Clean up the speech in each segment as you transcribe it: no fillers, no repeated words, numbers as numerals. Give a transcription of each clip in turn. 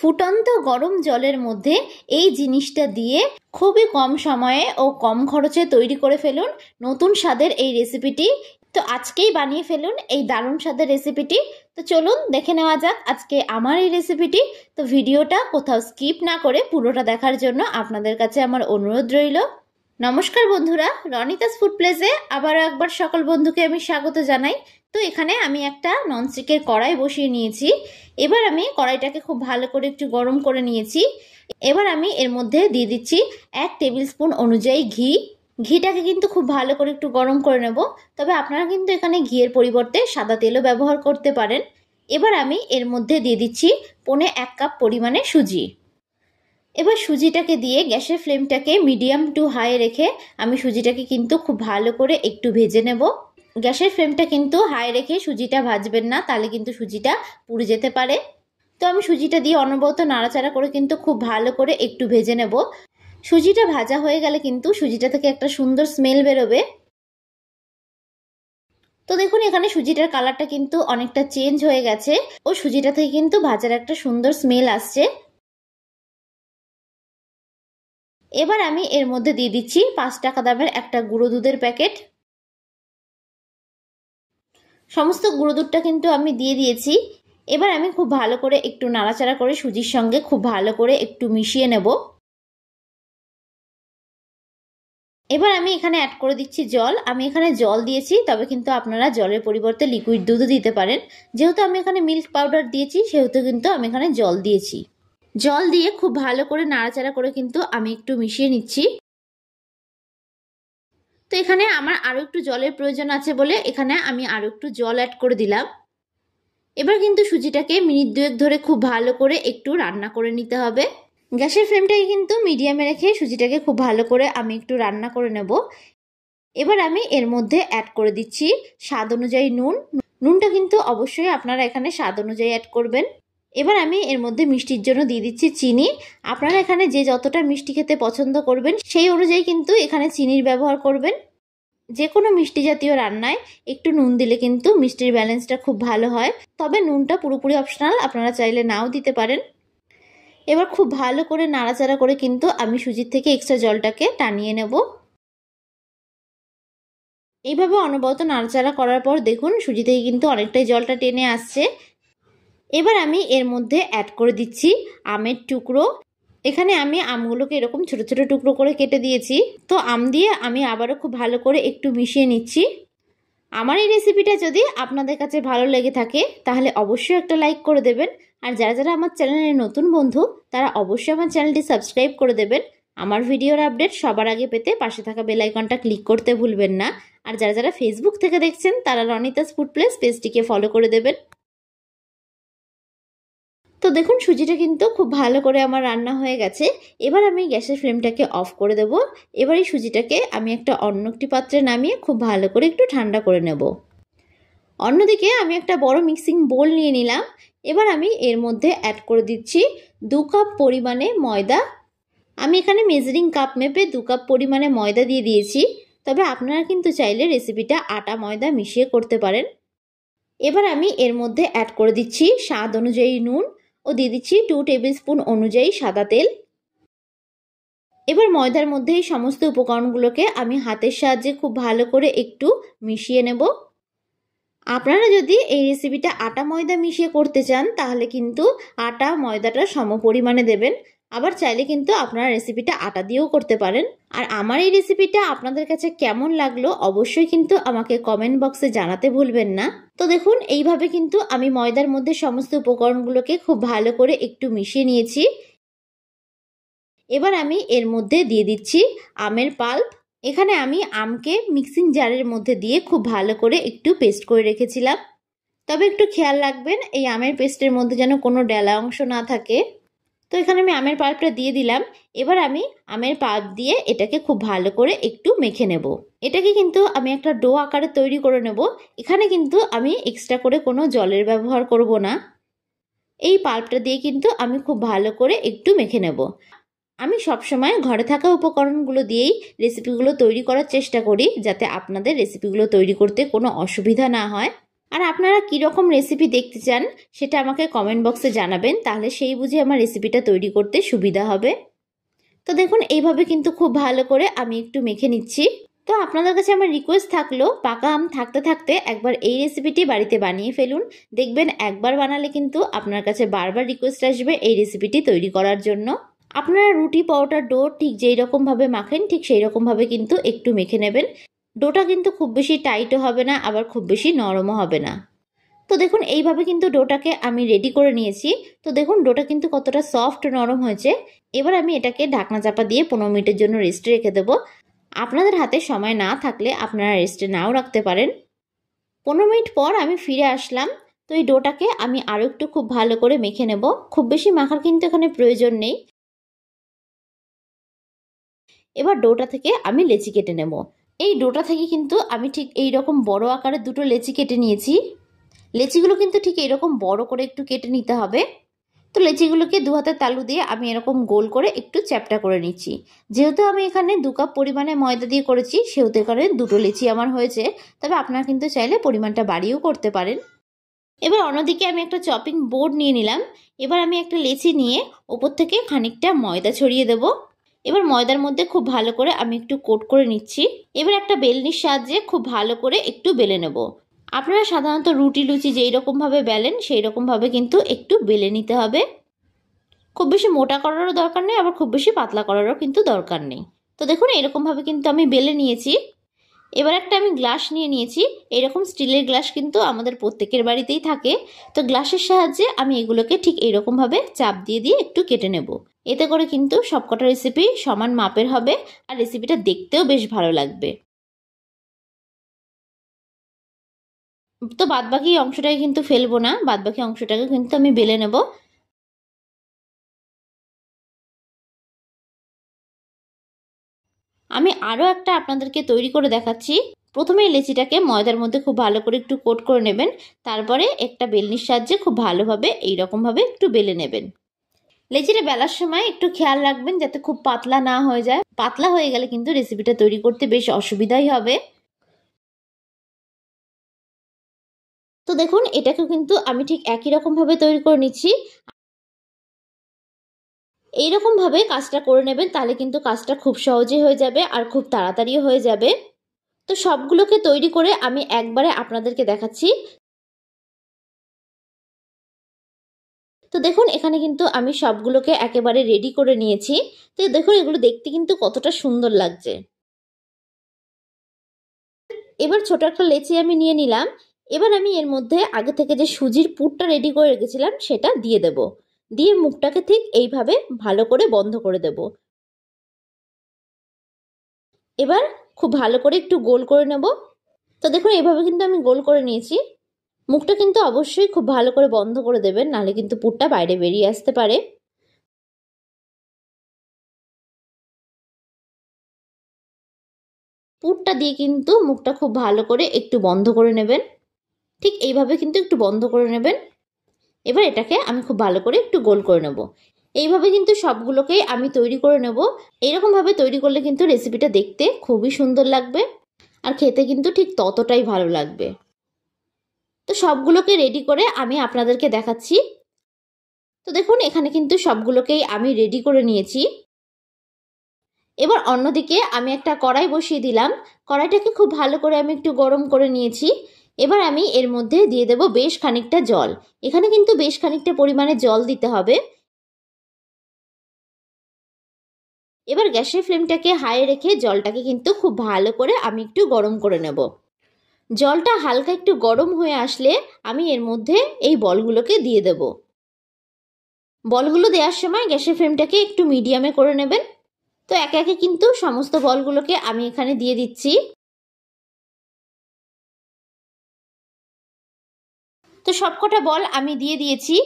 ফুটন্ত গরম জলের মধ্যে এই জিনিসটা দিয়ে খুবই কম সময়ে ও কম খরচে তৈরি করে ফেলুন নতুন স্বাদের এই রেসিপিটি। তো আজকেই বানিয়ে ফেলুন এই দারুণ স্বাদের রেসিপিটি। তো চলুন দেখে নেওয়া যাক আজকে আমার এই রেসিপিটি। তো ভিডিওটা কোথাও স্কিপ না করে পুরোটা দেখার জন্য আপনাদের কাছে আমার অনুরোধ রইল। নমস্কার বন্ধুরা, রনিতাস ফুড প্লেসে আবারও একবার সকল বন্ধুকে আমি স্বাগত জানাই। তো এখানে আমি একটা ননস্টিকের কড়াই বসিয়ে নিয়েছি। এবার আমি কড়াইটাকে খুব ভালো করে একটু গরম করে নিয়েছি। এবার আমি এর মধ্যে দিয়ে দিচ্ছি 1 টেবিল স্পুন অনুযায়ী ঘি। ঘিটাকে কিন্তু খুব ভালো করে একটু গরম করে নেব। তবে আপনারা কিন্তু এখানে ঘিয়ের পরিবর্তে সাদা তেলও ব্যবহার করতে পারেন। এবার আমি এর মধ্যে দিয়ে দিচ্ছি 1.25 কাপ পরিমাণে সুজি। এবার সুজিটাকে দিয়ে গ্যাসের ফ্লেমটাকে মিডিয়াম টু হাই রেখে আমি সুজিটাকে কিন্তু খুব ভালো করে একটু ভেজে নেব। গ্যাসের ফ্লেমটা কিন্তু হাই রেখে সুজিটা ভাজবেন না, তাহলে কিন্তু সুজিটা পুড়ে যেতে পারে। তো আমি সুজিটা দিয়ে অনবরত নাড়াচাড়া করে কিন্তু খুব ভালো করে একটু ভেজে নেব। সুজিটা ভাজা হয়ে গেলে কিন্তু সুজিটা থেকে একটা সুন্দর স্মেল বেরোবে। তো দেখুন এখানে সুজিটার কালারটা কিন্তু অনেকটা চেঞ্জ হয়ে গেছে ও সুজিটা থেকে কিন্তু ভাজার একটা সুন্দর স্মেল আসছে। এবার আমি এর মধ্যে দিয়ে দিচ্ছি 5 টাকা দামের একটা গুঁড়ো দুধের প্যাকেট। সমস্ত গুঁড়ো দুধটা কিন্তু আমি দিয়ে দিয়েছি। এবার আমি খুব ভালো করে একটু নাড়াচাড়া করে সুজির সঙ্গে খুব ভালো করে একটু মিশিয়ে নেব। এবার আমি এখানে অ্যাড করে দিচ্ছি জল। আমি এখানে জল দিয়েছি, তবে কিন্তু আপনারা জলের পরিবর্তে লিকুইড দুধও দিতে পারেন। যেহেতু আমি এখানে মিল্ক পাউডার দিয়েছি সেহেতু কিন্তু আমি এখানে জল দিয়েছি। জল দিয়ে খুব ভালো করে নাড়াচাড়া করে কিন্তু আমি একটু মিশিয়ে নিচ্ছি। তো এখানে আমার আরো একটু জলের প্রয়োজন আছে বলে এখানে আমি আরো একটু জল অ্যাড করে দিলাম। এবার কিন্তু সুজিটাকে মিনিট 2 ধরে খুব ভালো করে একটু রান্না করে নিতে হবে। গ্যাসের ফ্লেমটাকে কিন্তু মিডিয়ামে রেখে সুজিটাকে খুব ভালো করে আমি একটু রান্না করে নেব। এবার আমি এর মধ্যে অ্যাড করে দিচ্ছি স্বাদ অনুযায়ী নুন। নুনটা কিন্তু অবশ্যই আপনারা এখানে স্বাদ অনুযায়ী অ্যাড করবেন। এবার আমি এর মধ্যে মিষ্টির জন্য দিয়ে দিচ্ছি চিনি। আপনারা এখানে যে যতটা মিষ্টি খেতে পছন্দ করবেন সেই অনুযায়ী কিন্তু এখানে চিনির ব্যবহার করবেন। যে কোনো মিষ্টি জাতীয় রান্নায় একটু নুন দিলে কিন্তু মিষ্টির ব্যালেন্সটা খুব ভালো হয়। তবে নুনটা পুরোপুরি অপশনাল, আপনারা চাইলে নাও দিতে পারেন। এবার খুব ভালো করে নাড়াচাড়া করে কিন্তু আমি সুজির থেকে এক্সট্রা জলটাকে টানিয়ে নেব। এইভাবে অনবরত নাড়াচাড়া করার পর দেখুন সুজি থেকে কিন্তু অনেকটাই জলটা টেনে আসছে। এবার আমি এর মধ্যে অ্যাড করে দিচ্ছি আমের টুকরো। এখানে আমি আমগুলোকে এরকম ছোট ছোট টুকরো করে কেটে দিয়েছি। তো আম দিয়ে আমি আবারও খুব ভালো করে একটু মিশিয়ে নিচ্ছি। আমার এই রেসিপিটা যদি আপনাদের কাছে ভালো লেগে থাকে তাহলে অবশ্যই একটা লাইক করে দেবেন। আর যারা যারা আমার চ্যানেলের নতুন বন্ধু তারা অবশ্যই আমার চ্যানেলটি সাবস্ক্রাইব করে দেবেন। আমার ভিডিওর আপডেট সবার আগে পেতে পাশে থাকা বেল আইকনটা ক্লিক করতে ভুলবেন না। আর যারা যারা ফেসবুক থেকে দেখছেন তারা রনিতাস ফুড প্লেস পেজটিকে ফলো করে দেবেন। তো দেখুন সুজিটা কিন্তু খুব ভালো করে আমার রান্না হয়ে গেছে। এবার আমি গ্যাসের ফ্লেমটাকে অফ করে দেব। এবার এই সুজিটাকে আমি একটা অন্য একটি পাত্রে নামিয়ে খুব ভালো করে একটু ঠান্ডা করে নেব। অন্যদিকে আমি একটা বড় মিক্সিং বোল নিয়ে নিলাম। এবার আমি এর মধ্যে অ্যাড করে দিচ্ছি 2 কাপ পরিমাণে ময়দা। আমি এখানে মেজারিং কাপ মেপে 2 কাপ পরিমাণে ময়দা দিয়ে দিয়েছি। তবে আপনারা কিন্তু চাইলে রেসিপিটা আটা ময়দা মিশিয়ে করতে পারেন। এবার আমি এর মধ্যে অ্যাড করে দিচ্ছি স্বাদ অনুযায়ী নুন ও দিয়ে দিচ্ছি 2 টেবিল স্পুন অনুযায়ী সাদা তেল। এবার ময়দার মধ্যে এই সমস্ত উপকরণগুলোকে আমি হাতের সাহায্যে খুব ভালো করে একটু মিশিয়ে নেব। আপনারা যদি এই রেসিপিটা আটা ময়দা মিশিয়ে করতে চান তাহলে কিন্তু আটা ময়দাটা সম পরিমাণে দেবেন। আবার চাইলে কিন্তু আপনারা রেসিপিটা আটা দিয়েও করতে পারেন। আর আমার এই রেসিপিটা আপনাদের কাছে কেমন লাগলো অবশ্যই কিন্তু আমাকে কমেন্ট বক্সে জানাতে ভুলবেন না। তো দেখুন এইভাবে কিন্তু আমি ময়দার মধ্যে সমস্ত উপকরণগুলোকে খুব ভালো করে একটু মিশিয়ে নিয়েছি। এবার আমি এর মধ্যে দিয়ে দিচ্ছি আমের পাল্প। এখানে আমি আমকে মিক্সিং জারের মধ্যে দিয়ে খুব ভালো করে একটু পেস্ট করে রেখেছিলাম। তবে একটু খেয়াল রাখবেন এই আমের পেস্টের মধ্যে যেন কোনো ডেলা অংশ না থাকে। তো এখানে আমি আমের পাল্পটা দিয়ে দিলাম। এবার আমি আমের পাল্প দিয়ে এটাকে খুব ভালো করে একটু মেখে নেব। এটাকে কিন্তু আমি একটা ডো আকারে তৈরি করে নেব। এখানে কিন্তু আমি এক্সট্রা করে কোনো জলের ব্যবহার করব না। এই পাল্পটা দিয়ে কিন্তু আমি খুব ভালো করে একটু মেখে নেব। আমি সবসময় ঘরে থাকা উপকরণগুলো দিয়েই রেসিপিগুলো তৈরি করার চেষ্টা করি যাতে আপনাদের রেসিপিগুলো তৈরি করতে কোনো অসুবিধা না হয়। আর আপনারা কীরকম রেসিপি দেখতে চান সেটা আমাকে কমেন্ট বক্সে জানাবেন, তাহলে সেই বুঝে আমার রেসিপিটা তৈরি করতে সুবিধা হবে। তো দেখুন এইভাবে কিন্তু খুব ভালো করে আমি একটু মেখে নিচ্ছি। তো আপনাদের কাছে আমার রিকোয়েস্ট থাকলো, পাকা আম থাকতে থাকতে একবার এই রেসিপিটি বাড়িতে বানিয়ে ফেলুন। দেখবেন একবার বানালে কিন্তু আপনার কাছে বারবার রিকোয়েস্ট আসবে এই রেসিপিটি তৈরি করার জন্য। আপনারা রুটি পরোটার ডো ঠিক যেই রকমভাবে মাখেন ঠিক সেই রকমভাবে কিন্তু একটু মেখে নেবেন। ডোটা কিন্তু খুব বেশি টাইটও হবে না, আবার খুব বেশি নরমও হবে না। তো দেখুন এইভাবে কিন্তু ডোটাকে আমি রেডি করে নিয়েছি। তো দেখুন ডোটা কিন্তু কতটা সফট নরম হয়েছে। এবার আমি এটাকে ঢাকনা চাপা দিয়ে 15 মিনিটের জন্য রেস্টে রেখে দেবো। আপনাদের হাতে সময় না থাকলে আপনারা রেস্টে নাও রাখতে পারেন। 15 মিনিট পর আমি ফিরে আসলাম। তো এই ডোটাকে আমি আরও একটু খুব ভালো করে মেখে নেব। খুব বেশি মাখার কিন্তু এখানে প্রয়োজন নেই। এবার ডোটা থেকে আমি লেচি কেটে নেব। এই ডোটা থেকে কিন্তু আমি ঠিক এই রকম বড় আকারের দুটো লেচি কেটে নিয়েছি। লেচিগুলো কিন্তু ঠিক এরকম বড় করে একটু কেটে নিতে হবে। তো লেচিগুলোকে দু হাতের তালু দিয়ে আমি এরকম গোল করে একটু চ্যাপ্টা করে নিচ্ছি। যেহেতু আমি এখানে 2 কাপ পরিমাণে ময়দা দিয়ে করেছি, সেহেতু এখানে দুটো লেচি আমার হয়েছে। তবে আপনারা কিন্তু চাইলে পরিমাণটা বাড়িয়েও করতে পারেন। এবার অন্যদিকে আমি একটা চপিং বোর্ড নিয়ে নিলাম। এবার আমি একটা লেচি নিয়ে ওপর থেকে খানিকটা ময়দা ছড়িয়ে দেব। এবার ময়দার মধ্যে খুব ভালো করে আমি একটু কোট করে নিচ্ছি। এবার একটা বেলনির সাহায্যে খুব ভালো করে একটু বেলে নেব। আপনারা সাধারণত রুটি লুচি যেই রকমভাবে বেলেন সেই রকমভাবে কিন্তু একটু বেলে নিতে হবে। খুব বেশি মোটা করারও দরকার নেই, আবার খুব বেশি পাতলা করারও কিন্তু দরকার নেই। তো দেখুন এরকমভাবে কিন্তু আমি বেলে নিয়েছি। এবার একটা আমি গ্লাস নিয়ে নিয়েছি। এরকম স্টিলের গ্লাস কিন্তু আমাদের প্রত্যেকের বাড়িতেই থাকে। তো গ্লাসের সাহায্যে আমি এগুলোকে ঠিক এইরকমভাবে চাপ দিয়ে দিয়ে একটু কেটে নেব। এতে করে কিন্তু সবকটা রেসিপি সমান মাপের হবে, আর রেসিপিটা দেখতেও বেশ ভালো লাগবে। তো বাদবাকি অংশটাকে কিন্তু ফেলবো না, বাদবাকি অংশটাকে কিন্তু আমি বেলে নেব। আমি আরও একটা আপনাদেরকে তৈরি করে দেখাচ্ছি। প্রথমে লেচিটাকে ময়দার মধ্যে খুব ভালো করে একটু কোট করে নেবেন। তারপরে একটা বেলনির সাহায্যে খুব ভালোভাবে এইরকমভাবে একটু বেলে নেবেন। লেচিটা বেলার সময় একটু খেয়াল রাখবেন যাতে খুব পাতলা না হয়ে যায়। পাতলা হয়ে গেলে কিন্তু রেসিপিটা তৈরি করতে বেশ অসুবিধাই হবে। তো দেখুন এটাকেও কিন্তু আমি ঠিক একই রকমভাবে তৈরি করে নিচ্ছি। এইরকমভাবে কাজটা করে নেবেন, তাহলে কিন্তু কাজটা খুব সহজে হয়ে যাবে আর খুব তাড়াতাড়িও হয়ে যাবে। তো সবগুলোকে তৈরি করে আমি একবারে আপনাদেরকে দেখাচ্ছি। তো দেখুন এখানে কিন্তু আমি সবগুলোকে একেবারে রেডি করে নিয়েছি। তো দেখুন এগুলো দেখতে কিন্তু কতটা সুন্দর লাগছে। এবার ছোট একটা লেচি আমি নিয়ে নিলাম। এবার আমি এর মধ্যে আগে থেকে যে সুজির পুরটা রেডি করে রেখেছিলাম সেটা দিয়ে দেব। দিয়ে মুখটাকে ঠিক এইভাবে ভালো করে বন্ধ করে দেব। এবার খুব ভালো করে একটু গোল করে নেব। তো দেখুন এইভাবে কিন্তু আমি গোল করে নিয়েছি। মুখটা কিন্তু অবশ্যই খুব ভালো করে বন্ধ করে দেবেন, নাহলে কিন্তু পুরটা বাইরে বেরিয়ে আসতে পারে। পুরটা দিয়ে কিন্তু মুখটা খুব ভালো করে একটু বন্ধ করে নেবেন। ঠিক এইভাবে কিন্তু একটু বন্ধ করে নেবেন। এবার এটাকে আমি খুব ভালো করে একটু গোল করে নেব। এইভাবে কিন্তু সবগুলোকেই আমি তৈরি করে নেব। এইরকমভাবে তৈরি করলে কিন্তু রেসিপিটা দেখতে খুবই সুন্দর লাগবে, আর খেতে কিন্তু ঠিক ততটাই ভালো লাগবে। তো সবগুলোকে রেডি করে আমি আপনাদেরকে দেখাচ্ছি। তো দেখুন এখানে কিন্তু সবগুলোকেই আমি রেডি করে নিয়েছি। এবার অন্যদিকে আমি একটা কড়াই বসিয়ে দিলাম। কড়াইটাকে খুব ভালো করে আমি একটু গরম করে নিয়েছি। এবার আমি এর মধ্যে দিয়ে দেব বেশ খানিকটা জল। এখানে কিন্তু বেশ খানিকটা পরিমাণে জল দিতে হবে। এবার গ্যাসের ফ্লেমটাকে হাই রেখে জলটাকে কিন্তু খুব ভালো করে আমি একটু গরম করে নেব। জলটা হালকা একটু গরম হয়ে আসলে আমি এর মধ্যে এই বলগুলোকে দিয়ে দেব। বলগুলো দেওয়ার সময় গ্যাসের ফ্লেমটাকে একটু মিডিয়ামে করে নেবেন। তো একে একে কিন্তু সমস্ত বলগুলোকে আমি এখানে দিয়ে দিচ্ছি। তো সবকটা বল আমি দিয়ে দিয়েছি।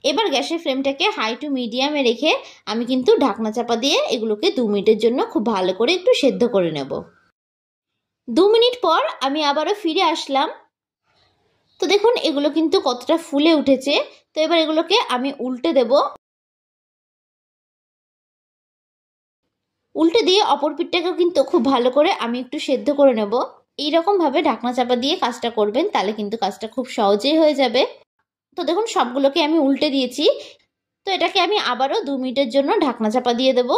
এবার গ্যাসের ফ্লেমটাকে হাই টু মিডিয়ামে রেখে আমি কিন্তু ঢাকনা চাপা দিয়ে এগুলোকে 2 মিনিটের জন্য খুব ভালো করে একটু সেদ্ধ করে নেব। 2 মিনিট পর আমি আবারও ফিরে আসলাম। তো দেখুন এগুলো কিন্তু কতটা ফুলে উঠেছে। তো এবার এগুলোকে আমি উল্টে দেব। উল্টে দিয়ে অপর পিঠটাকেও কিন্তু খুব ভালো করে আমি একটু সেদ্ধ করে নেব। এইরকমভাবে ঢাকনা চাপা দিয়ে কাজটা করবেন, তাহলে কিন্তু কাজটা খুব সহজেই হয়ে যাবে। তো দেখুন সবগুলোকে আমি উল্টে দিয়েছি। তো এটাকে আমি আবারও 2 মিনিটের জন্য ঢাকনা চাপা দিয়ে দেব।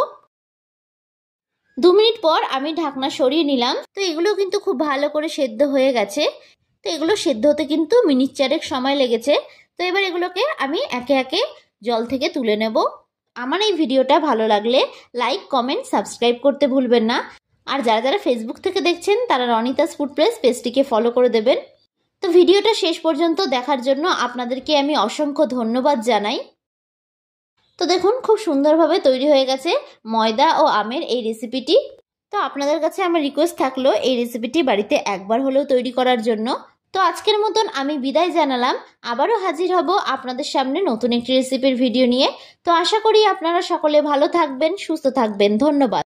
2 মিনিট পর আমি ঢাকনা সরিয়ে নিলাম। তো এগুলো কিন্তু খুব ভালো করে সেদ্ধ হয়ে গেছে। তো এগুলো সেদ্ধ হতে কিন্তু মিনিট 4 সময় লেগেছে। তো এবার এগুলোকে আমি একে একে জল থেকে তুলে নেব। আমার এই ভিডিওটা ভালো লাগলে লাইক, কমেন্ট, সাবস্ক্রাইব করতে ভুলবেন না। আর যারা যারা ফেসবুক থেকে দেখছেন তারা রনিতাস ফুড প্রেস পেজটিকে ফলো করে দেবেন। তো ভিডিওটা শেষ পর্যন্ত দেখার জন্য আপনাদেরকে আমি অসংখ্য ধন্যবাদ জানাই। তো দেখুন খুব সুন্দরভাবে তৈরি হয়ে গেছে ময়দা ও আমের এই রেসিপিটি। তো আপনাদের কাছে আমার রিকোয়েস্ট থাকলো এই রেসিপিটি বাড়িতে একবার হলেও তৈরি করার জন্য। তো আজকের মতন আমি বিদায় জানালাম। আবারও হাজির হব আপনাদের সামনে নতুন একটি রেসিপির ভিডিও নিয়ে। তো আশা করি আপনারা সকলে ভালো থাকবেন, সুস্থ থাকবেন। ধন্যবাদ।